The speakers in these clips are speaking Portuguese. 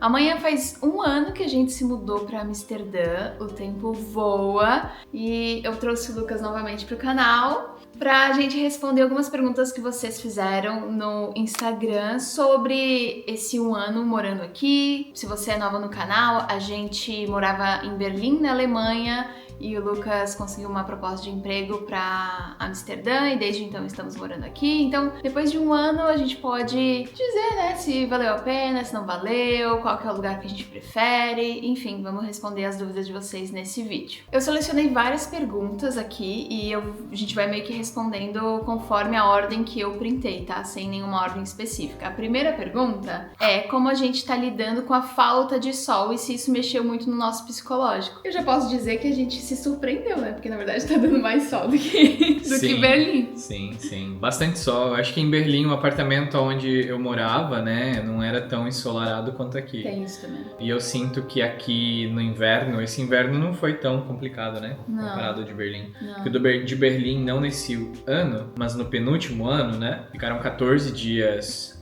Amanhã faz 1 ano que a gente se mudou pra Amsterdã, o tempo voa e eu trouxe o Lucas novamente pro canal pra gente responder algumas perguntas que vocês fizeram no Instagram sobre esse 1 ano morando aqui. Se você é nova no canal, a gente morava em Berlim, na Alemanha, e o Lucas conseguiu uma proposta de emprego para Amsterdã e desde então estamos morando aqui. Então, depois de 1 ano, a gente pode dizer, né, se valeu a pena, se não valeu, qual que é o lugar que a gente prefere. Enfim, vamos responder as dúvidas de vocês nesse vídeo. Eu selecionei várias perguntas aqui e a gente vai meio que respondendo conforme a ordem que eu printei, tá? Sem nenhuma ordem específica. A primeira pergunta é como a gente tá lidando com a falta de sol e se isso mexeu muito no nosso psicológico. Eu já posso dizer que a gente se surpreendeu, né? Porque na verdade tá dando mais sol do que Berlim. Sim. Bastante sol. Eu acho que em Berlim, o apartamento onde eu morava, né, não era tão ensolarado quanto aqui. Tem isso também. E eu sinto que aqui no inverno, esse inverno não foi tão complicado, né? Não. Comparado ao de Berlim. Não. Porque de Berlim, não nesse ano, mas no penúltimo ano, né? Ficaram 14 dias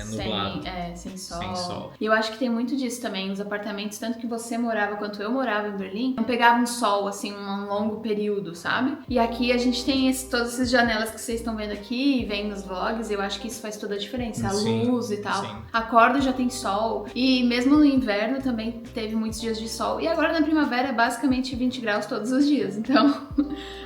nublado. Sem sol. Sem sol. E eu acho que tem muito disso também. Os apartamentos, tanto que você morava quanto eu morava em Berlim, não pegavam sol, assim, um longo período, sabe? E aqui a gente tem todas essas janelas que vocês estão vendo aqui e vem nos vlogs, eu acho que isso faz toda a diferença. A luz e tal. Sim. Acorda já tem sol. E mesmo no inverno também teve muitos dias de sol. E agora na primavera é basicamente 20 graus todos os dias. Então,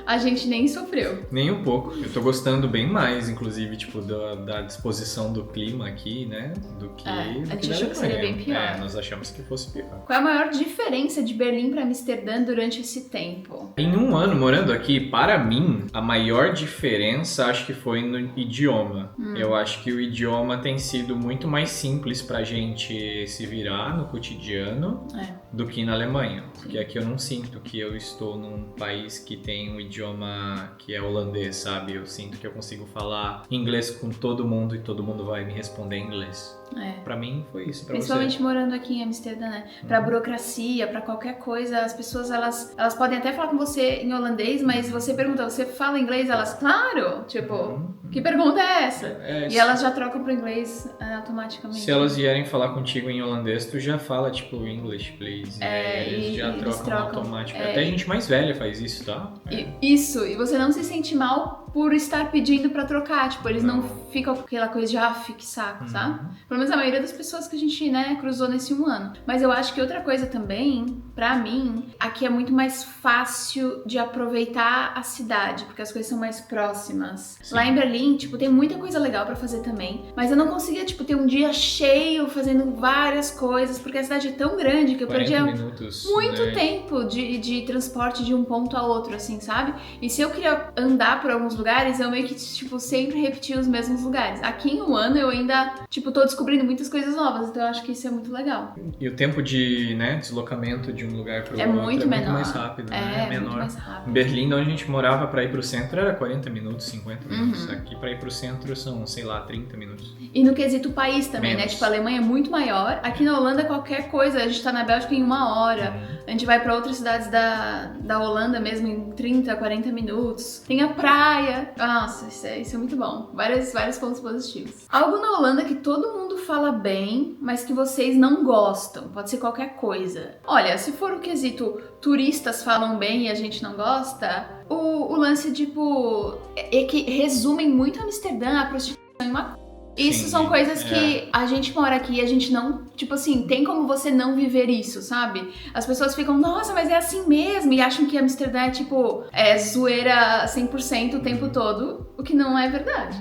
a gente nem sofreu. Nem um pouco. Eu tô gostando bem mais, inclusive, tipo, da disposição do clima aqui, né? Do que a gente achou que seria bem pior. Nós achamos que fosse pior. Qual é a maior diferença de Berlim para Amsterdã durante esse tempo? Em 1 ano morando aqui, para mim, a maior diferença acho que foi no idioma. Eu acho que o idioma tem sido muito mais simples pra gente se virar no cotidiano do que na Alemanha. Porque aqui eu não sinto que eu estou num país que tem um idioma que é holandês, sabe? Eu sinto que eu consigo falar inglês com todo mundo e todo mundo vai me responder em inglês. Pra mim foi isso, pra Principalmente você. morando aqui em Amsterdã, né? Pra burocracia, pra qualquer coisa, as pessoas, elas podem até falar com você em holandês, mas você pergunta, você fala inglês? Elas, claro! Tipo, que pergunta é essa? E elas já trocam pro inglês automaticamente. Se elas vierem falar contigo em holandês, tu já fala, tipo, English, please. Eles já trocam automático. Até gente mais velha faz isso, tá? Isso, e você não se sente mal por estar pedindo pra trocar, tipo, eles não ficam com aquela coisa de, que saco, sabe? Pelo menos a maioria das pessoas que a gente, né, cruzou nesse 1 ano. Mas eu acho que outra coisa também, pra mim, aqui é muito mais fácil de aproveitar a cidade, porque as coisas são mais próximas. Sim. Lá em Berlim, tipo, tem muita coisa legal pra fazer também, mas eu não conseguia, tipo, ter um dia cheio fazendo várias coisas, porque a cidade é tão grande que eu perdia muito tempo de transporte de um ponto a outro, assim, sabe? E se eu queria andar por alguns lugares, eu meio que, tipo, sempre repetia os mesmos lugares. Aqui em 1 ano eu ainda, tipo, tô descobrindo muitas coisas novas, então eu acho que isso é muito legal. E o tempo de, deslocamento de um lugar pro outro muito muito mais rápido, né? Menor. Muito mais rápido. Em Berlim, onde a gente morava, pra ir pro centro era 40 minutos, 50 minutos. Aqui pra ir pro centro são, sei lá, 30 minutos. E no quesito país também, né? Tipo, a Alemanha é muito maior. Aqui na Holanda, qualquer coisa, a gente tá na Bélgica em 1 hora. A gente vai pra outras cidades da Holanda mesmo em 30, 40 minutos. Tem a praia. Nossa, isso é muito bom. Vários pontos positivos. Algo na Holanda que todo mundo fala bem, mas que vocês não gostam. Pode ser qualquer coisa. Olha, se for o quesito turistas falam bem e a gente não gosta, o lance, tipo, é que resumem muito Amsterdã, a prostituição e uma... Isso são coisas que a gente mora aqui e a gente não, tipo assim, tem como você não viver isso, sabe? As pessoas ficam, nossa, mas é assim mesmo, e acham que Amsterdã é tipo, zoeira 100% o tempo todo, o que não é verdade.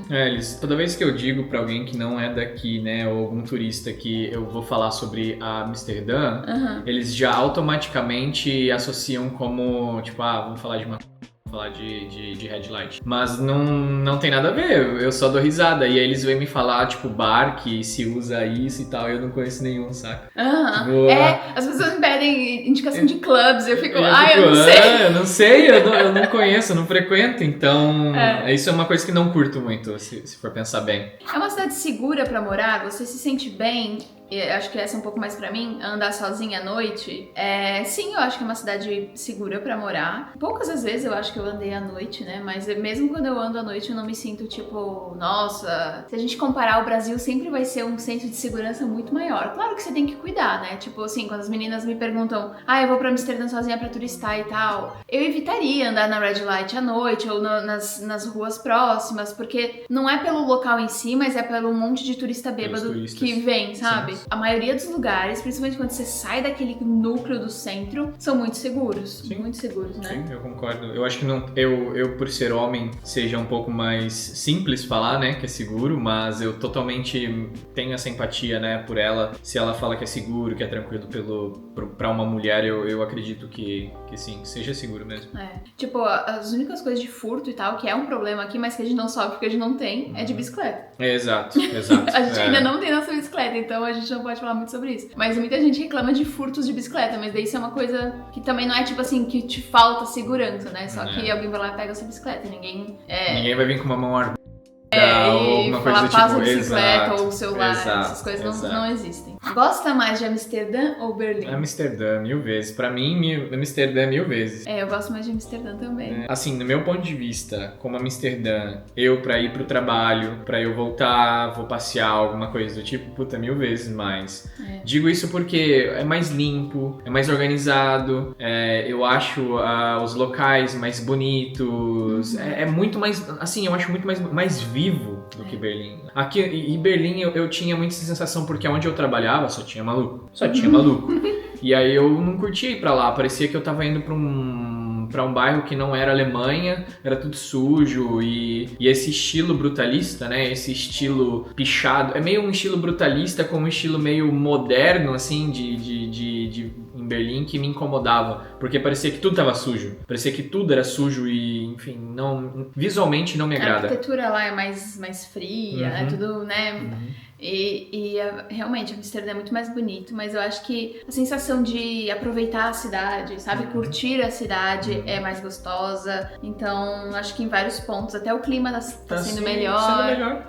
Toda vez que eu digo pra alguém que não é daqui, né, ou algum turista que eu vou falar sobre a Amsterdã, eles já automaticamente associam como, tipo, vamos falar de uma... falar de red light. Mas não tem nada a ver, eu só dou risada. E aí eles vêm me falar, tipo, bar que se usa isso e tal, e eu não conheço nenhum, saca? Tipo, as pessoas me pedem indicação de clubs, eu fico, eu não sei. Eu não sei, eu não conheço, eu não frequento, então isso é uma coisa que não curto muito, se for pensar bem. É uma cidade segura pra morar? Você se sente bem? eu acho que essa é um pouco mais pra mim, andar sozinha à noite. Sim, eu acho que é uma cidade segura pra morar. Poucas as vezes eu acho que eu andei à noite, né? Mas mesmo quando eu ando à noite, eu não me sinto tipo, nossa, se a gente comparar, o Brasil sempre vai ser um senso de segurança muito maior. Claro que você tem que cuidar, né? Tipo assim, quando as meninas me perguntam, eu vou pra Amsterdã sozinha pra turistar e tal, eu evitaria andar na Red Light à noite ou nas ruas próximas, porque não é pelo local em si, mas é pelo monte de turista bêbado que vem, sabe? Sim. A maioria dos lugares, principalmente quando você sai daquele núcleo do centro, são muito seguros. Sim. Muito seguros, né? Sim, eu concordo. Eu acho que eu, por ser homem, seja um pouco mais simples falar, né, que é seguro, mas eu totalmente tenho essa empatia, né, por ela. Se ela fala que é seguro, que é tranquilo pra uma mulher, eu acredito que sim, que seja seguro mesmo. Tipo, as únicas coisas de furto e tal, que é um problema aqui, mas que a gente não sofre porque a gente não tem, é de bicicleta. Exato. A gente ainda não tem nossa bicicleta, então a gente não pode falar muito sobre isso. Mas muita gente reclama de furtos de bicicleta, mas daí isso é uma coisa que também não é tipo assim, que te falta segurança, né? Só que alguém vai lá e pega a sua bicicleta. Ninguém vai vir com uma mão armada. Ou alguma coisa do tipo, bicicleta ou celular, essas coisas não existem. Gosta mais de Amsterdã ou Berlim? Amsterdã, 1000 vezes. Pra mim, Amsterdã 1000 vezes. Eu gosto mais de Amsterdã também. Assim, no meu ponto de vista, como Amsterdã, pra ir pro trabalho, pra eu voltar, vou passear, alguma coisa do tipo, 1000 vezes mais. Digo isso porque é mais limpo, é mais organizado, eu acho os locais mais bonitos, é muito mais, assim, eu acho muito mais vivo do que Berlim. Aqui em Berlim eu tinha muita sensação porque onde eu trabalhava só tinha maluco. E aí eu não curtia ir pra lá, parecia que eu tava indo pra um bairro que não era Alemanha, era tudo sujo e esse estilo brutalista, né, esse estilo pichado, é meio um estilo brutalista com um estilo meio moderno, assim, em Berlim, que me incomodava, porque parecia que tudo tava sujo, parecia que tudo era sujo e, enfim, visualmente não me agrada. A arquitetura lá é mais fria, é tudo, né... E realmente, Amsterdã é muito mais bonito, mas eu acho que a sensação de aproveitar a cidade, sabe? Curtir a cidade é mais gostosa. Então, acho que em vários pontos, até o clima tá sendo melhor.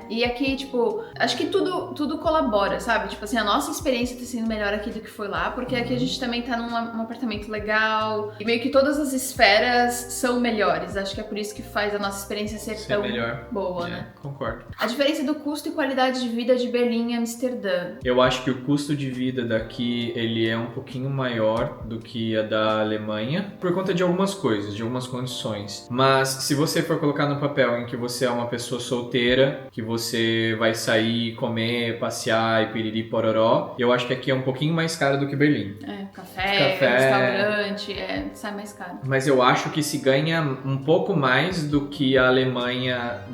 E aqui, tipo, acho que tudo colabora, sabe? Tipo assim, a nossa experiência tá sendo melhor aqui do que foi lá, porque aqui a gente também tá num apartamento legal, e meio que todas as esferas são melhores. Acho que é por isso que faz a nossa experiência ser tão melhor. Boa, né? Concordo. A diferença do custo e qualidade de vida de Berlim e Amsterdã. Eu acho que o custo de vida daqui, ele é um pouquinho maior do que a da Alemanha, por conta de algumas coisas, de algumas condições. Mas se você for colocar no papel em que você é uma pessoa solteira, que você vai sair, comer, passear e piriri pororó, eu acho que aqui é um pouquinho mais caro do que Berlim. Café, restaurante, sai mais caro. Mas eu acho que se ganha um pouco mais do que a Alemanha,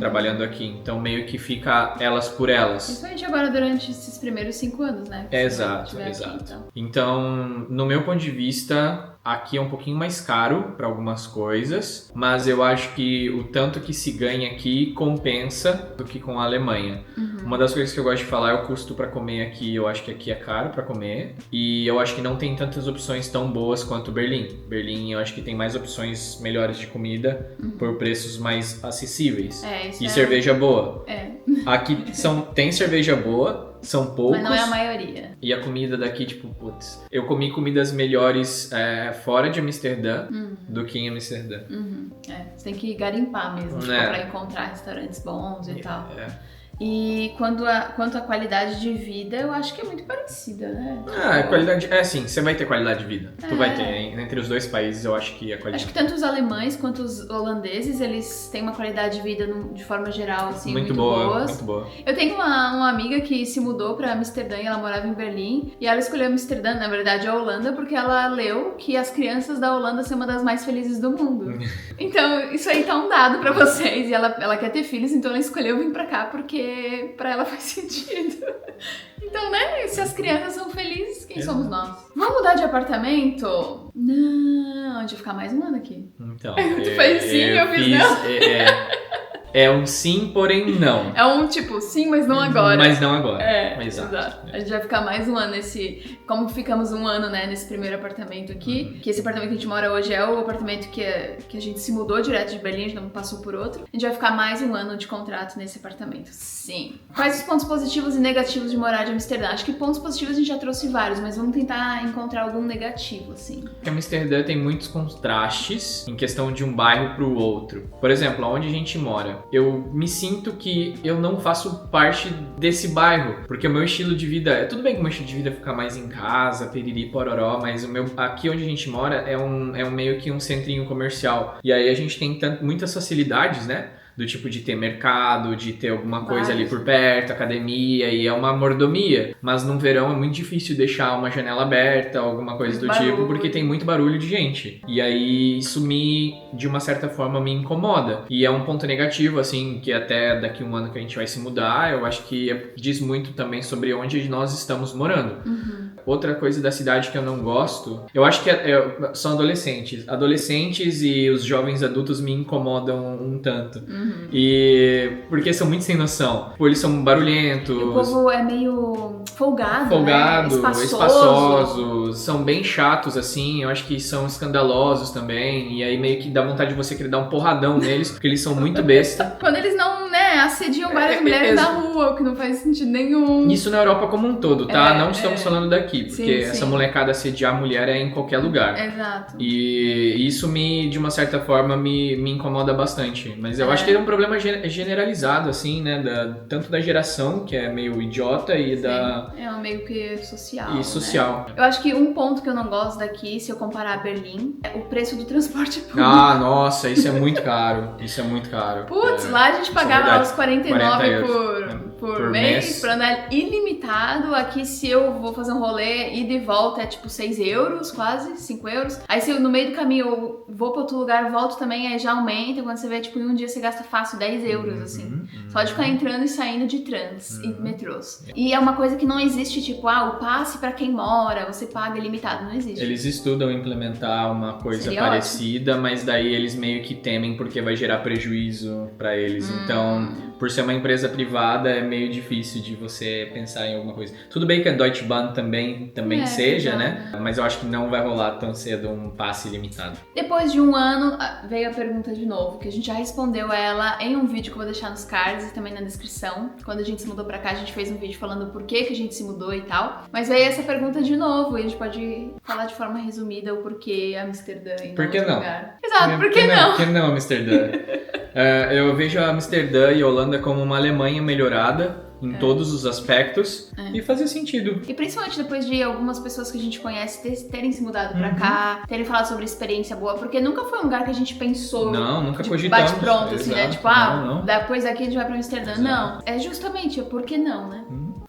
trabalhando aqui. Então meio que fica elas por elas. Principalmente agora durante esses primeiros 5 anos, né? Exato. Aqui, então, no meu ponto de vista, aqui é um pouquinho mais caro para algumas coisas, mas eu acho que o tanto que se ganha aqui compensa do que com a Alemanha. Uma das coisas que eu gosto de falar é o custo para comer aqui. Eu acho que aqui é caro para comer e eu acho que não tem tantas opções tão boas quanto Berlim. Berlim eu acho que tem mais opções melhores de comida por preços mais acessíveis e cerveja boa. Aqui tem cerveja boa, são poucos. Mas não é a maioria. E a comida daqui, tipo, eu comi comidas melhores fora de Amsterdã do que em Amsterdã. Você tem que garimpar mesmo, pra encontrar restaurantes bons e tal. E quanto à qualidade de vida, eu acho que é muito parecida, né? Qualidade... sim, você vai ter qualidade de vida. Tu vai ter. Entre os dois países, eu acho que a qualidade... Acho que tanto os alemães quanto os holandeses, eles têm uma qualidade de vida, de forma geral, assim, muito boas. Muito boa. Eu tenho uma amiga que se mudou pra Amsterdã e ela morava em Berlim. E ela escolheu Amsterdã, na verdade, a Holanda, porque ela leu que as crianças da Holanda são uma das mais felizes do mundo. Então, isso aí tá um dado pra vocês. E ela quer ter filhos, então ela escolheu vir pra cá, porque pra ela faz sentido. Então, né? Se as crianças são felizes, quem somos nós? Vamos mudar de apartamento? Não, a gente vai ficar mais um ano aqui. Então, tu fez sim, eu fiz não. É um sim, porém não. É um tipo, sim, mas não agora. Mas não agora. Exato. A gente vai ficar mais um ano nesse... Como ficamos um ano, né, nesse primeiro apartamento aqui, que esse apartamento que a gente mora hoje é o apartamento que a gente se mudou direto de Berlim, a gente não passou por outro. A gente vai ficar mais um ano de contrato nesse apartamento. Sim. Quais os pontos positivos e negativos de morar de Amsterdã? Acho que pontos positivos a gente já trouxe vários, mas vamos tentar encontrar algum negativo, assim. Amsterdã tem muitos contrastes em questão de um bairro pro outro. Por exemplo, onde a gente mora, eu me sinto que eu não faço parte desse bairro, porque o meu estilo de vida, tudo bem que o meu estilo de vida é ficar mais em casa, piriri, pororó, mas aqui onde a gente mora é um meio que um centrinho comercial, e aí a gente tem muitas facilidades, né? Do tipo de ter mercado, de ter alguma coisa ali por perto, academia, e é uma mordomia. Mas no verão é muito difícil deixar uma janela aberta, alguma coisa do tipo, porque tem muito barulho de gente. E aí isso de uma certa forma, me incomoda. E é um ponto negativo, assim, que até daqui um ano que a gente vai se mudar, eu acho que diz muito também sobre onde nós estamos morando. Outra coisa da cidade que eu não gosto, eu acho que são adolescentes. Adolescentes e os jovens adultos me incomodam um tanto. E porque são muito sem noção. Eles são barulhentos. E o povo é meio folgado, né? Espaçoso. São bem chatos, assim. Eu acho que são escandalosos também. E aí meio que dá vontade de você querer dar um porradão neles, porque eles são muito besta. Quando eles não, né, assediam várias mulheres na rua, o que não faz sentido nenhum. Isso na Europa como um todo, tá? Não estamos falando daqui, porque sim. essa molecada assediar a mulher é em qualquer lugar. Exato. E isso de uma certa forma, me incomoda bastante. Mas eu acho que é um problema generalizado, assim, né? Tanto da geração, que é meio idiota, e da... É meio que social. E social. Né? Eu acho que um ponto que eu não gosto daqui, se eu comparar a Berlim, é o preço do transporte público. Ah, nossa, isso é muito caro. Isso é muito caro. Putz, lá a gente pagava uns 49 por mês pra andar ilimitado. Aqui, se eu vou fazer um rolê, ida e volta é tipo 6 euros, quase, 5 euros. Aí se eu, no meio do caminho, eu vou pra outro lugar, volto também, aí já aumenta. Quando você vê, tipo, em um dia você gasta fácil 10 euros, assim. Só de ficar entrando e saindo de trans e metrôs. E é uma coisa que não existe, tipo, o passe pra quem mora, você paga ilimitado, não existe. Eles estudam implementar uma coisa parecida, mas daí eles meio que temem porque vai gerar prejuízo pra eles. Então, por ser uma empresa privada, é meio difícil de você pensar em alguma coisa. Tudo bem que a Deutsche Bahn também seja, né? Mas eu acho que não vai rolar tão cedo um passe ilimitado. Depois de um ano, veio a pergunta de novo, que a gente já respondeu ela em um vídeo que eu vou deixar nos cards e também na descrição. Quando a gente se mudou pra cá, a gente fez um vídeo falando por que a gente se mudou e tal. Mas veio essa pergunta de novo e a gente pode falar de forma resumida o porquê Amsterdã e por que não? Lugar. Exato, por que não? Por que não Amsterdã? Eu vejo a Amsterdã e a Holanda como uma Alemanha melhorada em todos os aspectos e fazia sentido. E principalmente depois de algumas pessoas que a gente conhece terem se mudado pra cá, terem falado sobre experiência boa, porque nunca foi um lugar que a gente pensou. Não, nunca cogitamos. Bate pronto, assim, né? Tipo, depois daqui a gente vai pra Amsterdã. Exato. Não, é justamente por que não, né?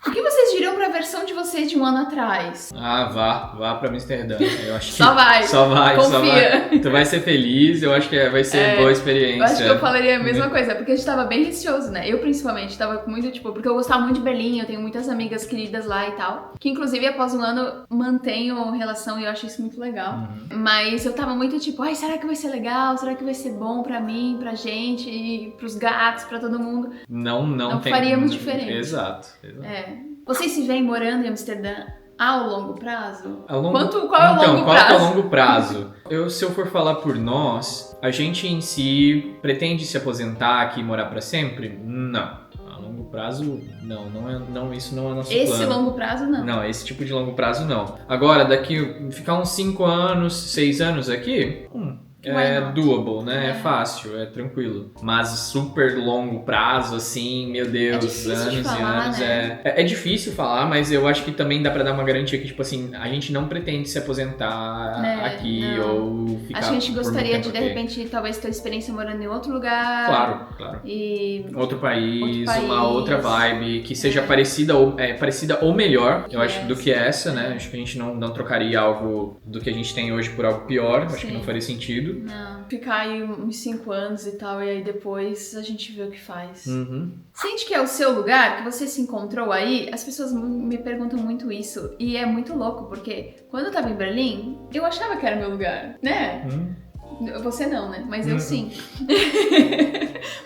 O que vocês diriam pra versão de vocês de um ano atrás? Vá pra Amsterdã. Eu acho que Só vai. Confia. Tu vai ser feliz, eu acho que vai ser boa experiência. Eu acho que eu falaria a mesma coisa, porque a gente tava bem receoso, né? Eu principalmente tava com muito, tipo, porque eu gostava muito de Berlim, eu tenho muitas amigas queridas lá e tal, que inclusive após um ano mantenho relação e eu acho isso muito legal. Mas eu tava muito tipo, será que vai ser legal? Será que vai ser bom pra mim, pra gente, e pros gatos, pra todo mundo? Não faríamos diferente. Exato. Vocês se veem morando em Amsterdã ao longo prazo? Qual é o longo prazo? Qual é o longo prazo? Se eu for falar por nós, a gente em si pretende se aposentar aqui e morar pra sempre? Não. A longo prazo, não, isso não é nosso plano. Esse longo prazo, não? Não, esse tipo de longo prazo, não. Agora, ficar uns 5 anos, 6 anos aqui, é doable, né? É fácil, é tranquilo. Mas super longo prazo, assim, meu Deus, anos e anos. Né? É difícil falar, mas eu acho que também dá pra dar uma garantia que, tipo assim, a gente não pretende se aposentar aqui ou ficar. Acho que a gente gostaria de repente, talvez ter experiência morando em outro lugar. Claro. E outro país, uma outra vibe que seja parecida ou melhor, eu acho, do que essa, né? Acho que a gente não trocaria algo do que a gente tem hoje por algo pior. Acho que não faria sentido. Não, ficar aí uns 5 anos e tal, e aí depois a gente vê o que faz. Sente que é o seu lugar, que você se encontrou aí? As pessoas me perguntam muito isso, e é muito louco, porque quando eu tava em Berlim, eu achava que era meu lugar, né? Você não, né? Mas eu sim.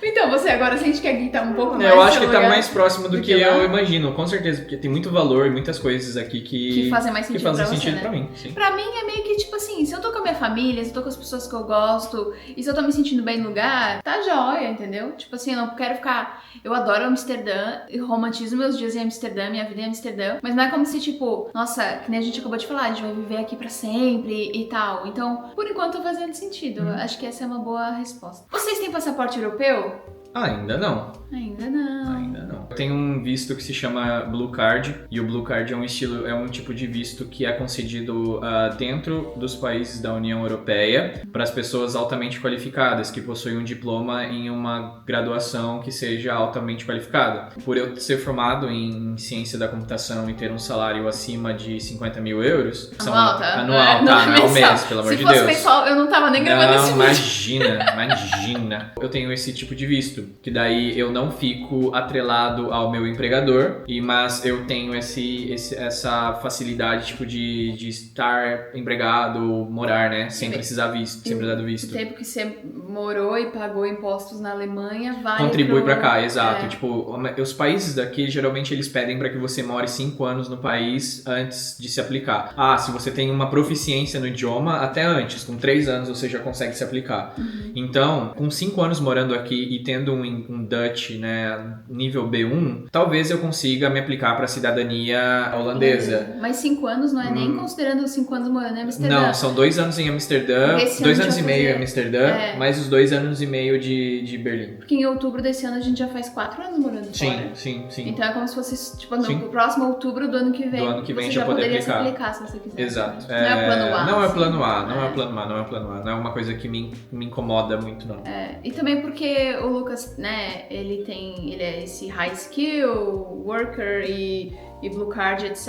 Então, você agora sente que aqui tá um pouco mais... Eu acho que tá mais próximo do que eu imagino, com certeza, porque tem muito valor e muitas coisas aqui que fazem mais sentido, pra mim. Sim. Pra mim é meio que tipo assim, se eu tô com a minha família, se eu tô com as pessoas que eu gosto, e se eu tô me sentindo bem no lugar, tá jóia, entendeu? Tipo assim, eu não quero ficar... Eu adoro Amsterdã, eu romantizo meus dias em Amsterdã, minha vida em Amsterdã, mas não é como se tipo, nossa, que nem a gente acabou de falar, a gente vai viver aqui pra sempre e tal. Então, por enquanto tá fazendo sentido. Acho que essa é uma boa resposta. Vocês têm passaporte europeu? Ainda não. Ainda não. Ainda não. Tem um visto que se chama Blue Card, e o Blue Card é um tipo de visto que é concedido dentro dos países da União Europeia para as pessoas altamente qualificadas, que possuem um diploma em uma graduação que seja altamente qualificada. Por eu ser formado em ciência da computação e ter um salário acima de 50 mil euros... Anual, tá? Anual, tá? Não é o mês, pelo amor de Deus. Se fosse mensual, eu não tava nem gravando esse vídeo. Imagina. Eu tenho esse tipo de visto, que daí eu não fico atrelado ao meu empregador, mas eu tenho essa facilidade tipo de estar empregado, morar, né, sem precisar visto, sem precisar do visto. O tempo que você morou e pagou impostos na Alemanha vai contribui pra cá, exato. Tipo, os países daqui geralmente eles pedem para que você more 5 anos no país antes de se aplicar. Se você tem uma proficiência no idioma, até antes, com 3 anos você já consegue se aplicar. Então, com 5 anos morando aqui e tendo um Dutch, né, nível B1, talvez eu consiga me aplicar para cidadania holandesa. Mas 5 anos não é nem considerando os 5 anos morando em Amsterdã. Não, são 2 anos em Amsterdã, 2 anos e meio em Amsterdã, mais os 2 anos e meio de Berlim. Porque em outubro desse ano a gente já faz 4 anos morando fora. Sim. Então é como se fosse, tipo, no próximo outubro do ano que vem, você já poderia se aplicar se você quiser. Exato. Não é o plano A. Não é o plano A, não é o plano A. Não é uma coisa que me incomoda muito, não. E também porque o Lucas, né, ele é esse high skill, worker e Blue Card, etc.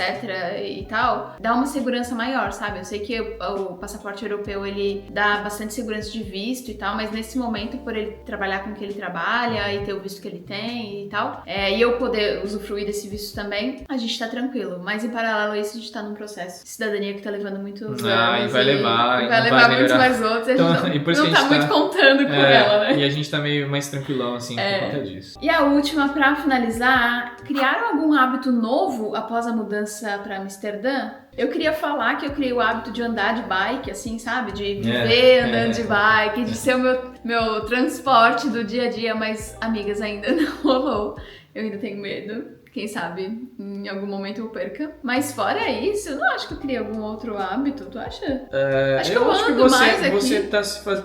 e tal, dá uma segurança maior, sabe? Eu sei que o passaporte europeu, ele dá bastante segurança de visto e tal, mas nesse momento, por ele trabalhar com o que ele trabalha e ter o visto que ele tem e tal, e eu poder usufruir desse visto também, a gente tá tranquilo. Mas em paralelo a isso, a gente tá num processo de cidadania que tá levando muitos anos. E vai levar muitos mais outros. Então, a gente não tá muito contando com ela, né? E a gente tá meio mais tranquilão, assim, por conta disso. E a última, pra finalizar, criaram algum hábito novo após a mudança para Amsterdã? Eu queria falar que eu criei o hábito de andar de bike, assim, sabe? De viver andando de bike, de ser o meu transporte do dia a dia, mas, amigas, ainda não rolou. Eu ainda tenho medo. Quem sabe em algum momento eu perca. Mas fora isso, eu não acho que eu criei algum outro hábito, tu acha? Acho que eu ando mais aqui.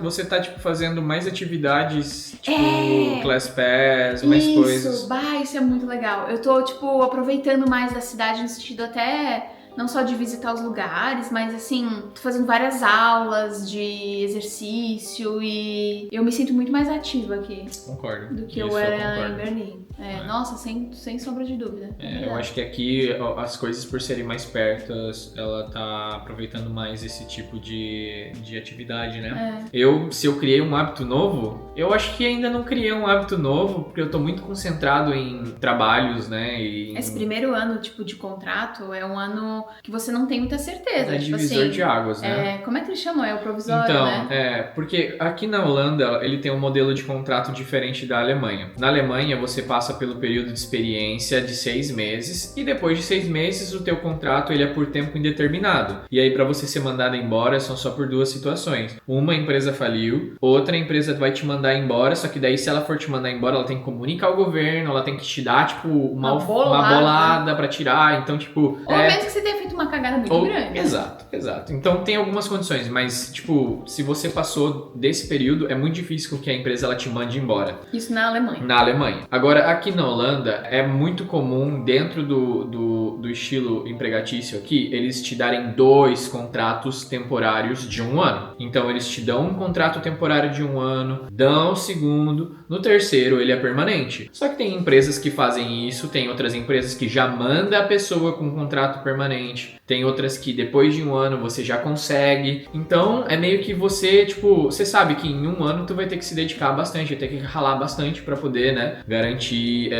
Você tá tipo, fazendo mais atividades, tipo Class Pass, mais coisas. Isso é muito legal. Eu tô, tipo, aproveitando mais da cidade no sentido até... Não só de visitar os lugares, mas assim, tô fazendo várias aulas de exercício e eu me sinto muito mais ativa aqui. Concordo. Do que eu era em Berlim. Nossa, sem sombra de dúvida. Eu acho que aqui as coisas, por serem mais perto, ela tá aproveitando mais esse tipo de atividade, né? Se eu criei um hábito novo, eu acho que ainda não criei um hábito novo, porque eu tô muito concentrado em trabalhos, né? Esse primeiro ano, tipo, de contrato é um ano que você não tem muita certeza. É tipo divisor assim, de águas, né? Como é que eles chamam? É o provisório, então, né? Porque aqui na Holanda, ele tem um modelo de contrato diferente da Alemanha. Na Alemanha, você passa pelo período de experiência de 6 meses e depois de 6 meses, o teu contrato ele é por tempo indeterminado. E aí, para você ser mandado embora, são só por 2 situações. Uma empresa faliu, outra empresa vai te mandar embora, só que daí, se ela for te mandar embora, ela tem que comunicar ao governo, ela tem que te dar, tipo, uma bolada pra tirar. Então, tipo... Ou mesmo que você tenha feito uma cagada muito grande. Exato. Então tem algumas condições, mas tipo, se você passou desse período, é muito difícil que a empresa ela te mande embora. Isso na Alemanha. Na Alemanha. Agora, aqui na Holanda, é muito comum, dentro do estilo empregatício aqui, eles te darem 2 contratos temporários de 1 ano. Então eles te dão um contrato temporário de 1 ano, dão o segundo, no terceiro ele é permanente. Só que tem empresas que fazem isso, tem outras empresas que já mandam a pessoa com um contrato permanente. Tem outras que depois de um ano você já consegue. Então é meio que você, tipo, você sabe que em um ano tu vai ter que se dedicar bastante, vai ter que ralar bastante pra poder, né, garantir,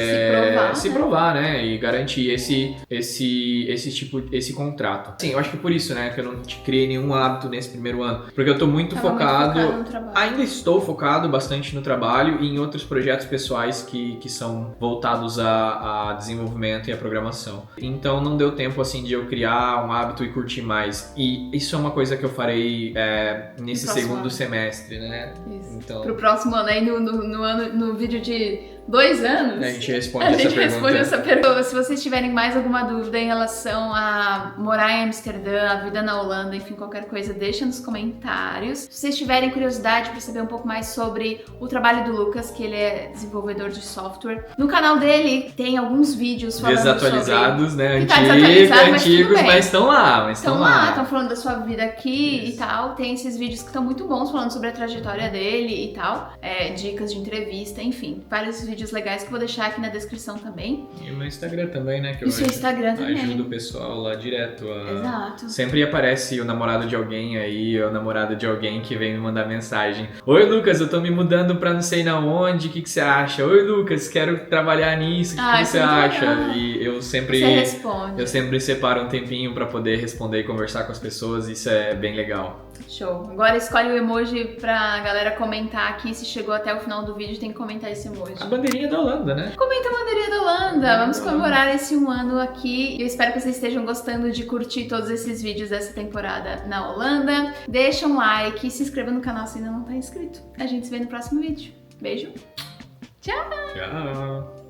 se provar, né, e garantir esse contrato. Sim, eu acho que por isso, né, que eu não criei nenhum hábito nesse primeiro ano, porque eu tô muito focado no trabalho. Ainda estou focado bastante no trabalho e em outros projetos pessoais que são voltados a desenvolvimento e a programação. Então não deu tempo assim de eu criar um hábito e curtir mais. E isso é uma coisa que eu farei nesse segundo semestre, né? Isso. Então, pro próximo ano, aí no vídeo de 2 anos, a gente responde essa pergunta. Se vocês tiverem mais alguma dúvida em relação a morar em Amsterdã, a vida na Holanda, enfim, qualquer coisa, deixa nos comentários. Se vocês tiverem curiosidade para saber um pouco mais sobre o trabalho do Lucas, que ele é desenvolvedor de software, no canal dele tem alguns vídeos falando desatualizados, sobre... né? Antigos, mas estão lá. Estão falando da sua vida aqui e tal. Tem esses vídeos que estão muito bons falando sobre a trajetória dele e tal. Dicas de entrevista, enfim. Vários vídeos legais que eu vou deixar aqui na descrição também. E o meu Instagram também, né? Que e o seu Instagram também. Ajuda o pessoal lá direto. Exato. Sempre aparece o namorado de alguém aí, ou a namorada de alguém que vem me mandar mensagem. Oi, Lucas, eu tô me mudando pra não sei na onde, o que você acha? Oi, Lucas, quero trabalhar nisso, o que você acha? Legal. E eu sempre... Você responde. Eu sempre separo um tempinho pra poder responder e conversar com as pessoas, isso é bem legal. Show. Agora escolhe o emoji pra galera comentar aqui. Se chegou até o final do vídeo, tem que comentar esse emoji. A bandeirinha da Holanda, né? Comenta a bandeirinha da Holanda. Vamos comemorar esse 1 ano aqui. Eu espero que vocês estejam gostando de curtir todos esses vídeos dessa temporada na Holanda. Deixa um like, se inscreva no canal se ainda não tá inscrito. A gente se vê no próximo vídeo. Beijo. Tchau! Tchau!